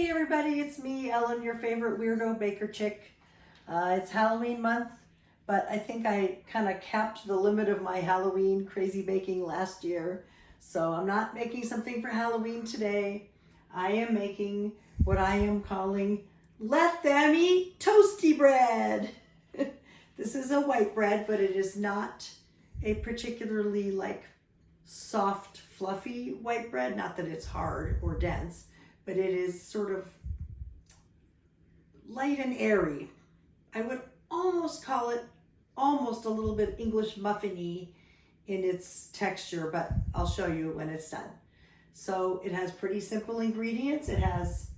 Hey everybody, it's me, Ellen, your favorite weirdo baker chick. It's Halloween month, but I think I kind of capped the limit of my Halloween crazy baking last year. So I'm not making something for Halloween today. I am making what I am calling Let Them Eat Toasty Bread. This is a white bread, but it is not a particularly soft, fluffy white bread. Not that it's hard or dense, but it is sort of light and airy. I would almost call it almost a little bit English muffin-y in its texture, but I'll show you when it's done. So it has pretty simple ingredients. It has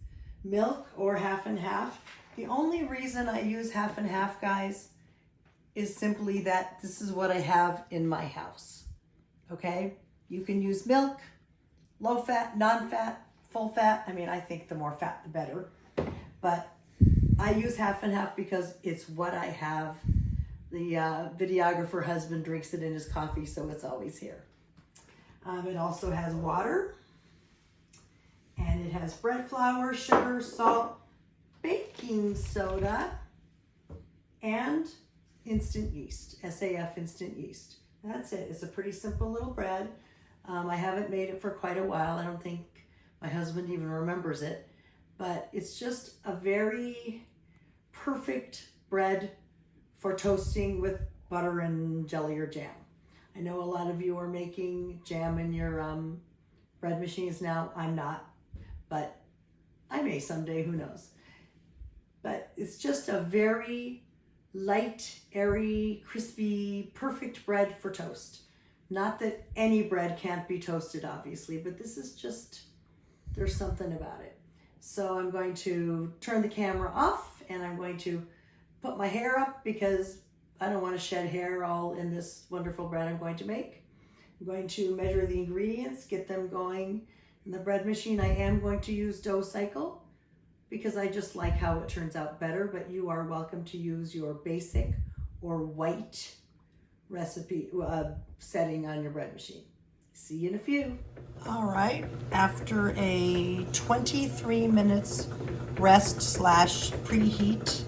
milk or half and half. The only reason I use half and half, guys, is simply that this is what I have in my house. Okay? You can use milk, low fat, non-fat, full fat. I mean, I think the more fat, the better. But I use half and half because it's what I have. The videographer husband drinks it in his coffee, so it's always here. It also has water, and it has bread flour, sugar, salt, baking soda, and instant yeast, SAF instant yeast. That's it. It's a pretty simple little bread. I haven't made it for quite a while. I don't think my husband even remembers it, but it's just a very perfect bread for toasting with butter and jelly or jam. I know a lot of you are making jam in your bread machines now. I'm not, but I may someday, who knows. But it's just a very light, airy, crispy, perfect bread for toast. Not that any bread can't be toasted, obviously, but this is just, there's something about it. So I'm going to turn the camera off, and I'm going to put my hair up because I don't want to shed hair all in this wonderful bread I'm going to make. I'm going to measure the ingredients, get them going in the bread machine. I am going to use dough cycle because I just like how it turns out better, but you are welcome to use your basic or white recipe setting on your bread machine. See you in a few. All right, after a 23 minutes rest / preheat,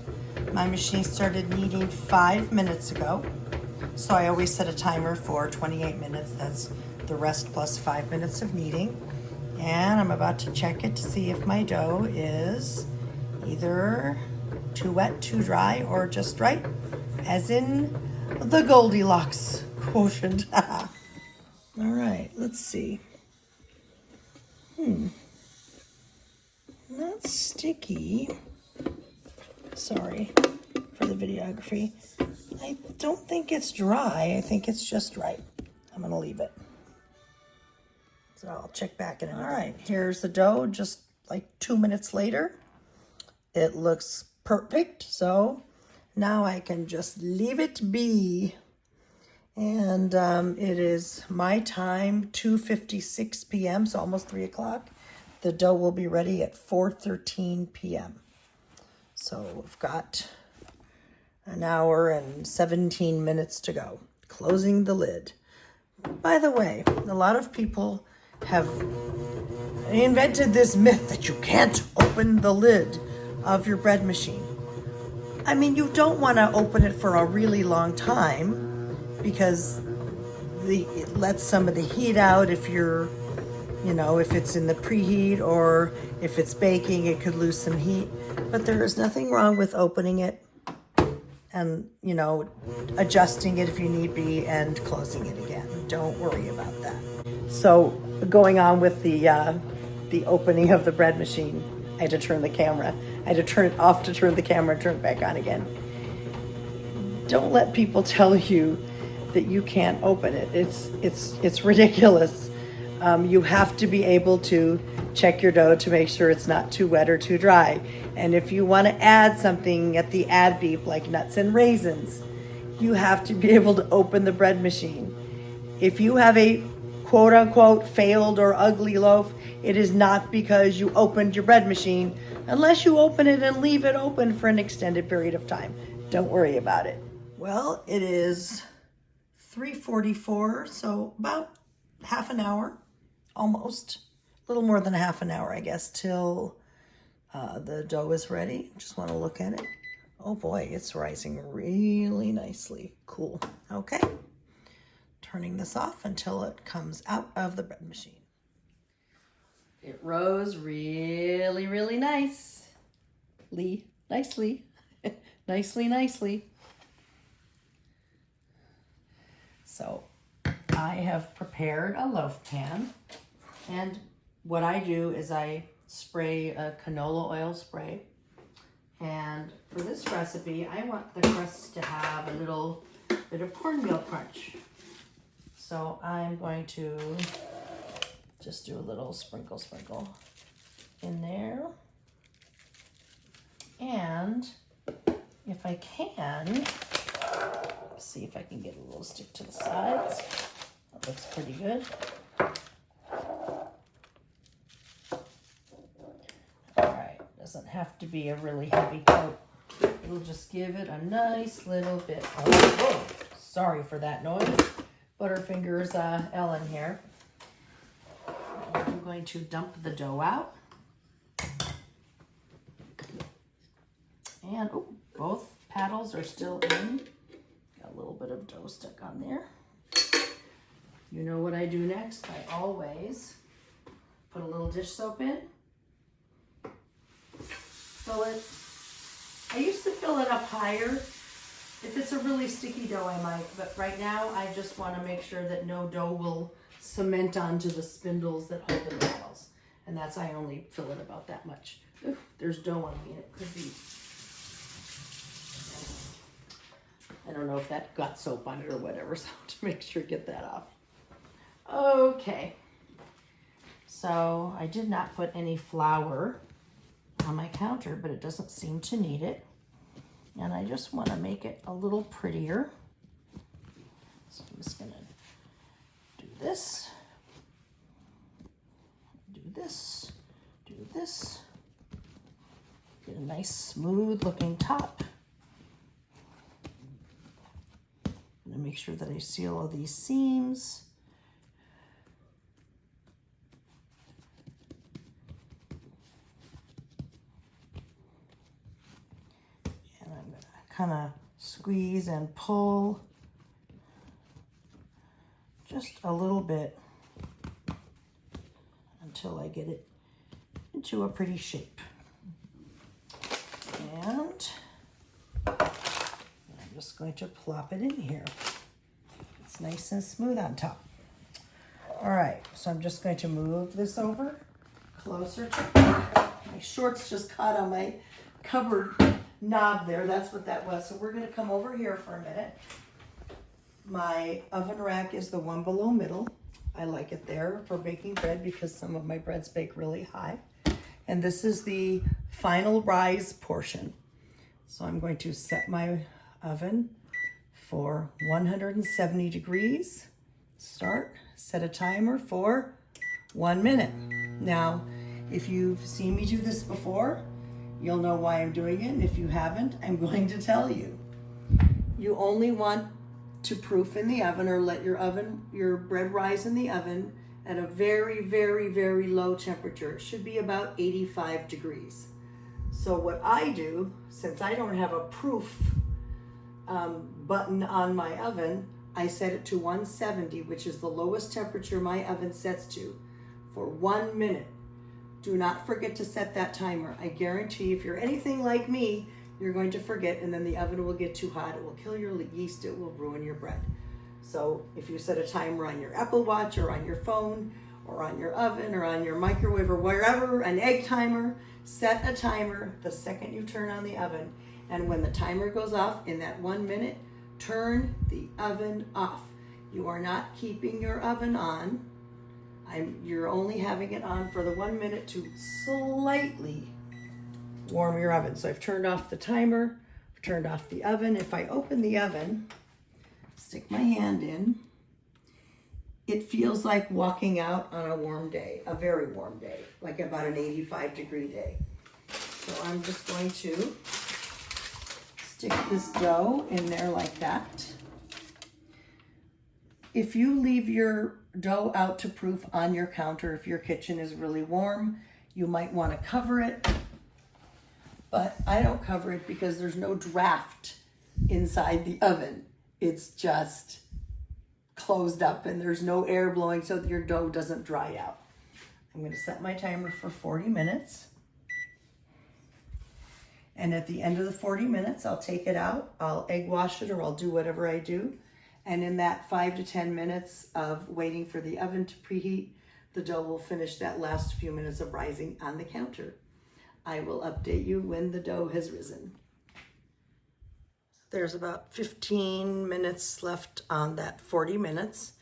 my machine started kneading 5 minutes ago. So I always set a timer for 28 minutes. That's the rest plus 5 minutes of kneading. And I'm about to check it to see if my dough is either too wet, too dry, or just right, as in the Goldilocks quotient. All right, let's see. Not sticky. Sorry for the videography. I don't think it's dry. I think it's just right. I'm gonna leave it. So I'll check back in a minute. All right, here's the dough just like 2 minutes later. It looks perfect, so now I can just leave it be. And it is my time, 2:56 p.m., so almost 3 o'clock. The dough will be ready at 4:13 p.m. So we've got an hour and 17 minutes to go. Closing the lid. By the way, a lot of people have invented this myth that you can't open the lid of your bread machine. I mean, you don't want to open it for a really long time because it lets some of the heat out if you're, if it's in the preheat or if it's baking, it could lose some heat. But there is nothing wrong with opening it and, adjusting it if you need be and closing it again. Don't worry about that. So going on with the opening of the bread machine, I had to turn the camera. I had to turn it off to turn the camera, turn it back on again. Don't let people tell you that you can't open it. It's ridiculous. You have to be able to check your dough to make sure it's not too wet or too dry. And if you want to add something at the add beep, like nuts and raisins, you have to be able to open the bread machine. If you have a quote unquote failed or ugly loaf, it is not because you opened your bread machine, unless you open it and leave it open for an extended period of time. Don't worry about it. Well, it is 3:44, so about half an hour, almost, a little more than half an hour, I guess, till The dough is ready. Just want to look at it. Oh boy, it's rising really nicely. Cool. Okay. Turning this off until it comes out of the bread machine. It rose really, really nicely. Nicely. So I have prepared a loaf pan, and what I do is I spray a canola oil spray, and for this recipe I want the crust to have a little bit of cornmeal crunch. So I'm going to just do a little sprinkle in there. And if I can, see if I can get a little stick to the sides. That looks pretty good. All right, doesn't have to be a really heavy coat. It'll just give it a nice little bit. Oh, whoa, sorry for that noise. Butterfingers Ellen here. I'm going to dump the dough out. And oh, both paddles are still in. Got a little bit of dough stuck on there. You know what I do next? I always put a little dish soap in. Fill it. I used to fill it up higher. If it's a really sticky dough, I might, but right now I just want to make sure that no dough will cement onto the spindles that hold the paddles. And that's, I only fill it about that much. Ooh, there's dough on me, and it could be, I don't know if that got soap on it or whatever, so to make sure to get that off. Okay, so I did not put any flour on my counter, but it doesn't seem to need it. And I just want to make it a little prettier. So I'm just going to do this, do this, do this. Get a nice smooth looking top. I'm going to make sure that I seal all these seams. Kind of squeeze and pull just a little bit until I get it into a pretty shape. And I'm just going to plop it in here. It's nice and smooth on top. All right, so I'm just going to move this over closer to my shorts just caught on my cupboard knob there. That's what that was. So we're going to come over here for a minute. My oven rack is the one below middle. I like it there for baking bread because some of my breads bake really high. And this is the final rise portion. So I'm going to set my oven for 170 degrees. Start, set a timer for 1 minute. Now, if you've seen me do this before, you'll know why I'm doing it, and if you haven't, I'm going to tell you. You only want to proof in the oven or let your bread rise in the oven at a very, very, very low temperature. It should be about 85 degrees. So what I do, since I don't have a proof button on my oven, I set it to 170, which is the lowest temperature my oven sets to, for 1 minute. Do not forget to set that timer. I guarantee if you're anything like me, you're going to forget, and then the oven will get too hot. It will kill your yeast. It will ruin your bread. So if you set a timer on your Apple Watch or on your phone or on your oven or on your microwave or wherever, an egg timer, set a timer the second you turn on the oven. And when the timer goes off in that 1 minute, turn the oven off. You are not keeping your oven on. You're only having it on for the 1 minute to slightly warm your oven. So I've turned off the timer, I've turned off the oven. If I open the oven, stick my hand in, it feels like walking out on a warm day, a very warm day, like about an 85 degree day. So I'm just going to stick this dough in there like that. If you leave your dough out to proof on your counter, if your kitchen is really warm, you might want to cover it but I don't cover it because there's no draft inside the oven. It's just closed up and there's no air blowing so that your dough doesn't dry out. I'm going to set my timer for 40 minutes. And at the end of the 40 minutes, I'll take it out, I'll egg wash it, or I'll do whatever I do. And in that 5 to 10 minutes of waiting for the oven to preheat, the dough will finish that last few minutes of rising on the counter. I will update you when the dough has risen. There's about 15 minutes left on that 40 minutes.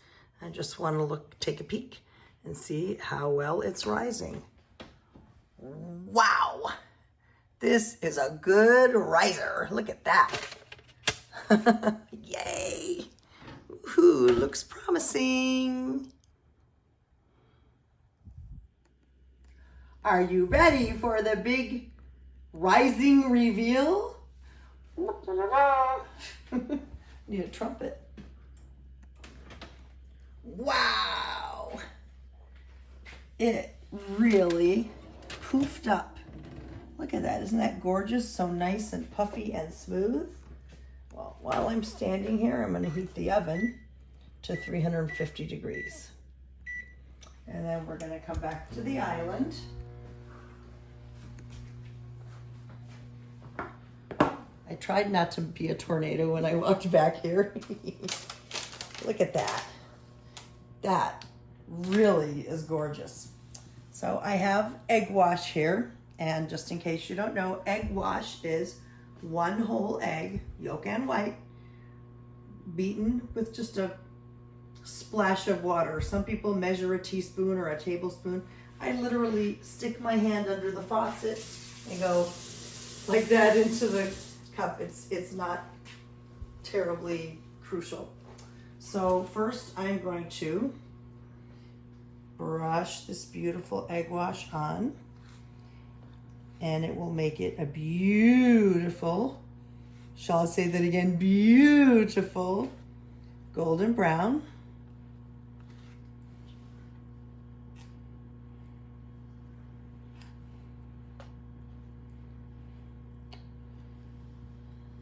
I just want to take a peek and see how well it's rising. Wow! This is a good riser. Look at that. Yay. Ooh, looks promising. Are you ready for the big rising reveal? Need a trumpet. Wow. It really poofed up. Look at that, isn't that gorgeous? So nice and puffy and smooth. Well, while I'm standing here, I'm gonna heat the oven to 350 degrees. And then we're gonna come back to the island. I tried not to be a tornado when I walked back here. Look at that. That really is gorgeous. So I have egg wash here. And just in case you don't know, egg wash is 1 whole egg, yolk and white, beaten with just a splash of water. Some people measure a teaspoon or a tablespoon. I literally stick my hand under the faucet and go like that into the cup. It's not terribly crucial. So first I'm going to brush this beautiful egg wash on. And it will make it a beautiful, shall I say that again, beautiful golden brown.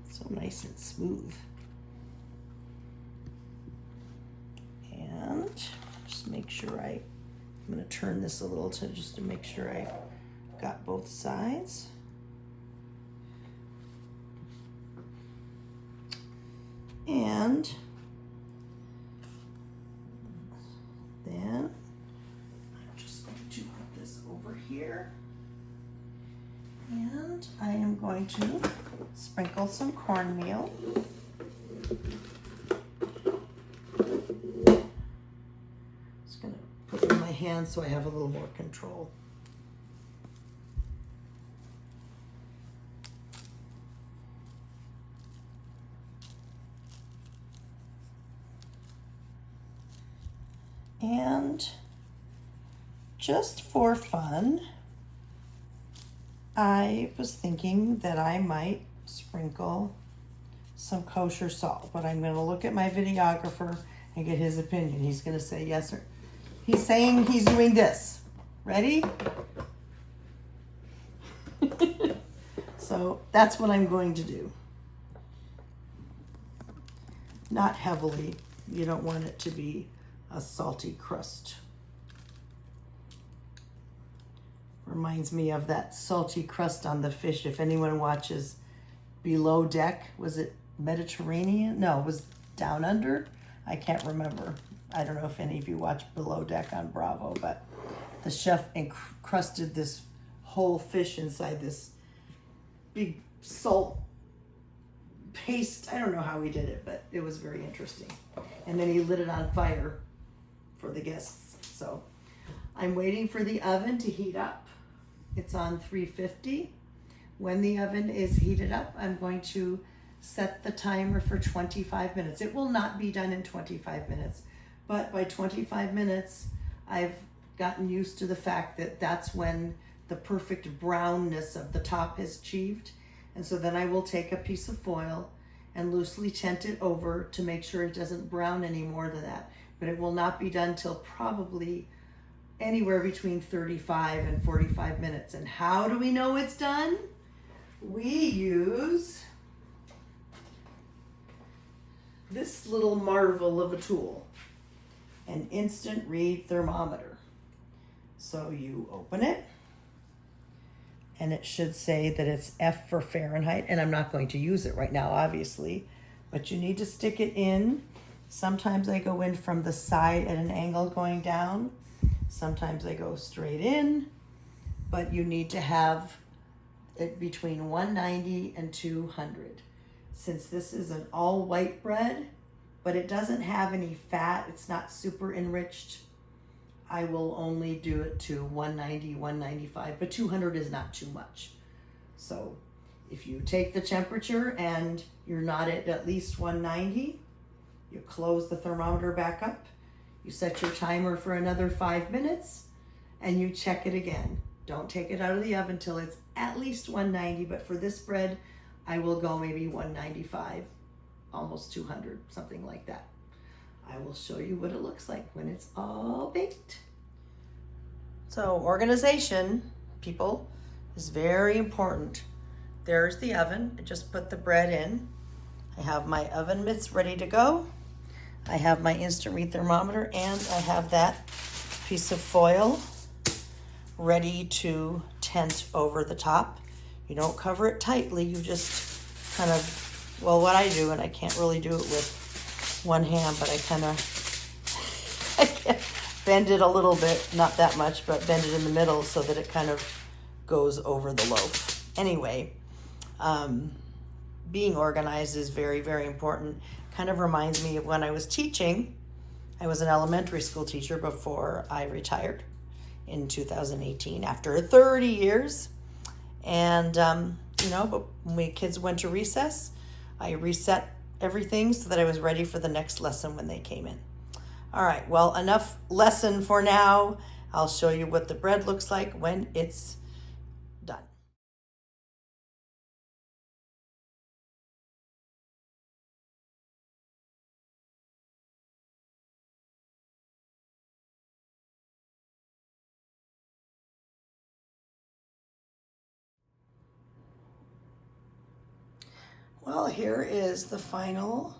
So nice and smooth. And just make sure I'm gonna turn this a little just to make sure I got both sides. And then I'm just going to put this over here. And I am going to sprinkle some cornmeal. Just gonna put it in my hand so I have a little more control. And just for fun, I was thinking that I might sprinkle some kosher salt, but I'm going to look at my videographer and get his opinion. He's going to say yes or he's saying he's doing this. Ready? So that's what I'm going to do. Not heavily. You don't want it to be a salty crust. Reminds me of that salty crust on the fish. If anyone watches Below Deck, was it Mediterranean? No, it was Down Under. I can't remember. I don't know if any of you watch Below Deck on Bravo, but the chef encrusted this whole fish inside this big salt paste. I don't know how he did it, but it was very interesting. And then he lit it on fire for the guests. So I'm waiting for the oven to heat up. It's on 350. When the oven is heated up, I'm going to set the timer for 25 minutes. It will not be done in 25 minutes, but by 25 minutes, I've gotten used to the fact that that's when the perfect brownness of the top is achieved. And so then I will take a piece of foil and loosely tent it over to make sure it doesn't brown any more than that. But it will not be done till probably anywhere between 35 and 45 minutes. And how do we know it's done? We use this little marvel of a tool, an instant read thermometer. So you open it, and it should say that it's F for Fahrenheit, and I'm not going to use it right now, obviously, but you need to stick it in. Sometimes I go in from the side at an angle going down. Sometimes I go straight in, but you need to have it between 190 and 200. Since this is an all white bread, but it doesn't have any fat, it's not super enriched, I will only do it to 190, 195, but 200 is not too much. So if you take the temperature and you're not at least 190, you close the thermometer back up, you set your timer for another 5 minutes, and you check it again. Don't take it out of the oven till it's at least 190, but for this bread, I will go maybe 195, almost 200, something like that. I will show you what it looks like when it's all baked. So organization, people, is very important. There's the oven. I just put the bread in. I have my oven mitts ready to go. I have my instant read thermometer, and I have that piece of foil ready to tent over the top. You don't cover it tightly, you just kind of, well, what I do, and I can't really do it with one hand, but I bend it a little bit, not that much, but bend it in the middle so that it kind of goes over the loaf. Anyway, being organized is very, very important. Kind of reminds me of when I was teaching. I was an elementary school teacher before I retired in 2018 after 30 years. And, but when kids went to recess, I reset everything so that I was ready for the next lesson when they came in. All right, well, enough lesson for now. I'll show you what the bread looks like when it's done. Well, here is the final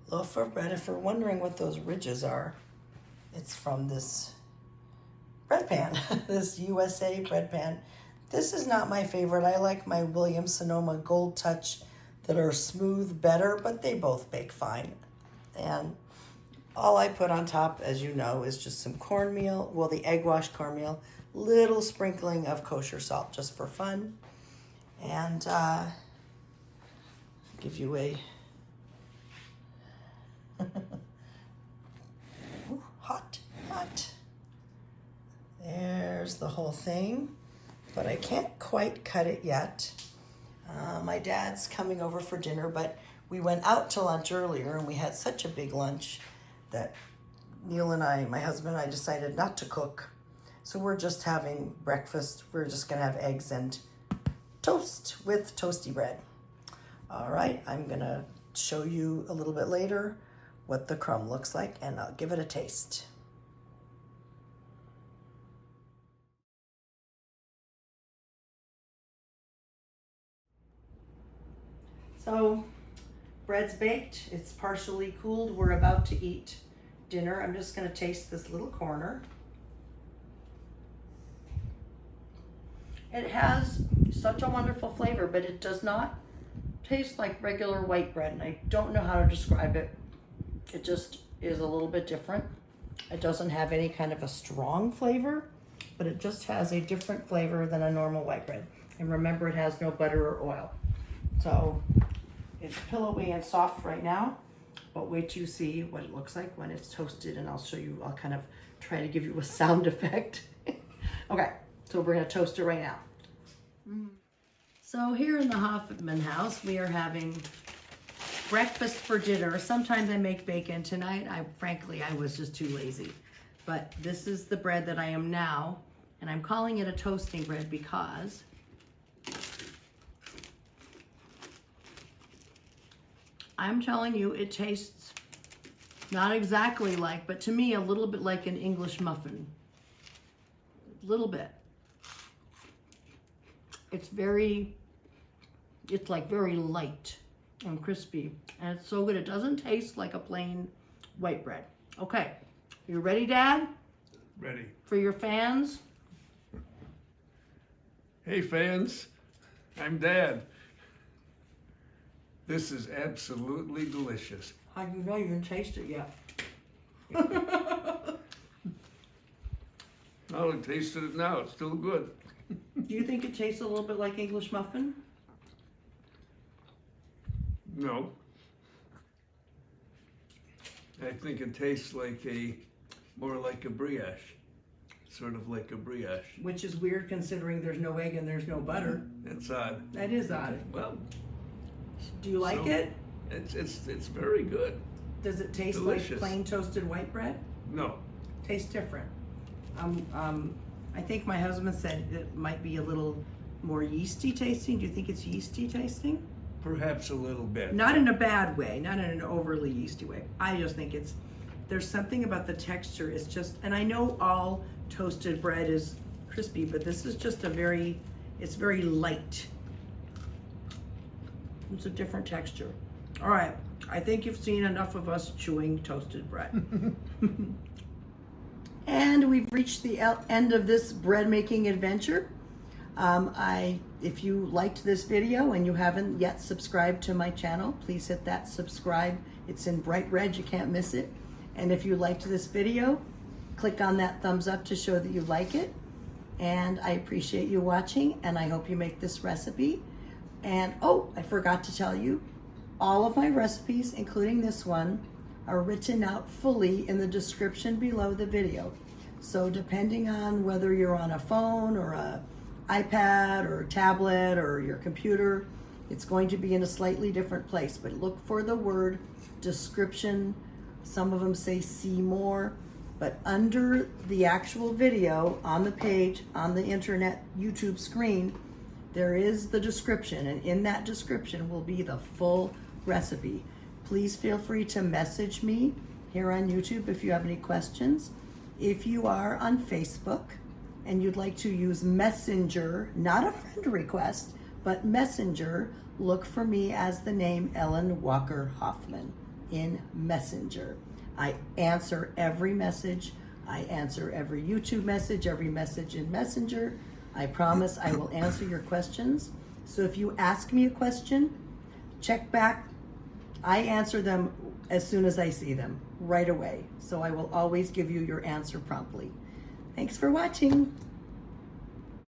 loaf of bread. If you're wondering what those ridges are, it's from this bread pan, this USA bread pan. This is not my favorite. I like my Williams-Sonoma Gold Touch that are smooth better, but they both bake fine. And all I put on top, as you know, is just some cornmeal, well, the egg wash cornmeal, little sprinkling of kosher salt just for fun. And give you a ooh, hot. There's the whole thing, but I can't quite cut it yet. My dad's coming over for dinner, but we went out to lunch earlier and we had such a big lunch that Neil and I, my husband and I, decided not to cook. So we're just having breakfast. We're just gonna have eggs and toast with toasty bread. All right, I'm gonna show you a little bit later what the crumb looks like, and I'll give it a taste. So, bread's baked, it's partially cooled. We're about to eat dinner. I'm just gonna taste this little corner. It has such a wonderful flavor, but it does not taste like regular white bread, and I don't know how to describe it. It just is a little bit different. It doesn't have any kind of a strong flavor, but it just has a different flavor than a normal white bread. And remember, it has no butter or oil. So it's pillowy and soft right now, but wait till you see what it looks like when it's toasted, and I'll show you, I'll kind of try to give you a sound effect. Okay, so we're gonna toast it right now. So here in the Hoffman house, we are having breakfast for dinner. Sometimes I make bacon. Tonight, frankly, I was just too lazy. But this is the bread that I am now, and I'm calling it a toasting bread because I'm telling you, it tastes not exactly like, but to me, a little bit like an English muffin. A little bit. It's very It's like very light and crispy, and it's so good. It doesn't taste like a plain white bread. Okay, you ready, Dad? Ready. For your fans? Hey fans, I'm Dad. This is absolutely delicious. How do you know you didn't taste it yet? Oh, I tasted it now. It's still good. Do you think it tastes a little bit like English muffin? No. I think it tastes like more like a brioche. Sort of like a brioche. Which is weird considering there's no egg and there's no butter. It's odd. That is odd. Well, Do you like So- it? it's very good. Does it taste Delicious. like plain toasted white bread? No. Tastes different. I think my husband said it might be a little more yeasty tasting. Do you think it's yeasty tasting? Perhaps a little bit. Not in a bad way, not in an overly yeasty way. I just think there's something about the texture. It's just, and I know all toasted bread is crispy, but this is just it's very light. It's a different texture. All right, I think you've seen enough of us chewing toasted bread. And we've reached the end of this bread making adventure. If you liked this video and you haven't yet subscribed to my channel, please hit that subscribe. It's in bright red, you can't miss it. And if you liked this video, click on that thumbs up to show that you like it. And I appreciate you watching, and I hope you make this recipe. And oh, I forgot to tell you, all of my recipes, including this one, are written out fully in the description below the video. So depending on whether you're on a phone or a iPad or a tablet or your computer, it's going to be in a slightly different place, but look for the word description. Some of them say see more, but under the actual video on the page, on the internet YouTube screen, there is the description, and in that description will be the full recipe. Please feel free to message me here on YouTube if you have any questions. If you are on Facebook and you'd like to use Messenger, not a friend request, but Messenger, look for me as the name Ellen Walker Hoffman in Messenger. I answer every message. I answer every YouTube message, every message in Messenger. I promise I will answer your questions. So if you ask me a question, check back. I answer them as soon as I see them, right away. So I will always give you your answer promptly. Thanks for watching.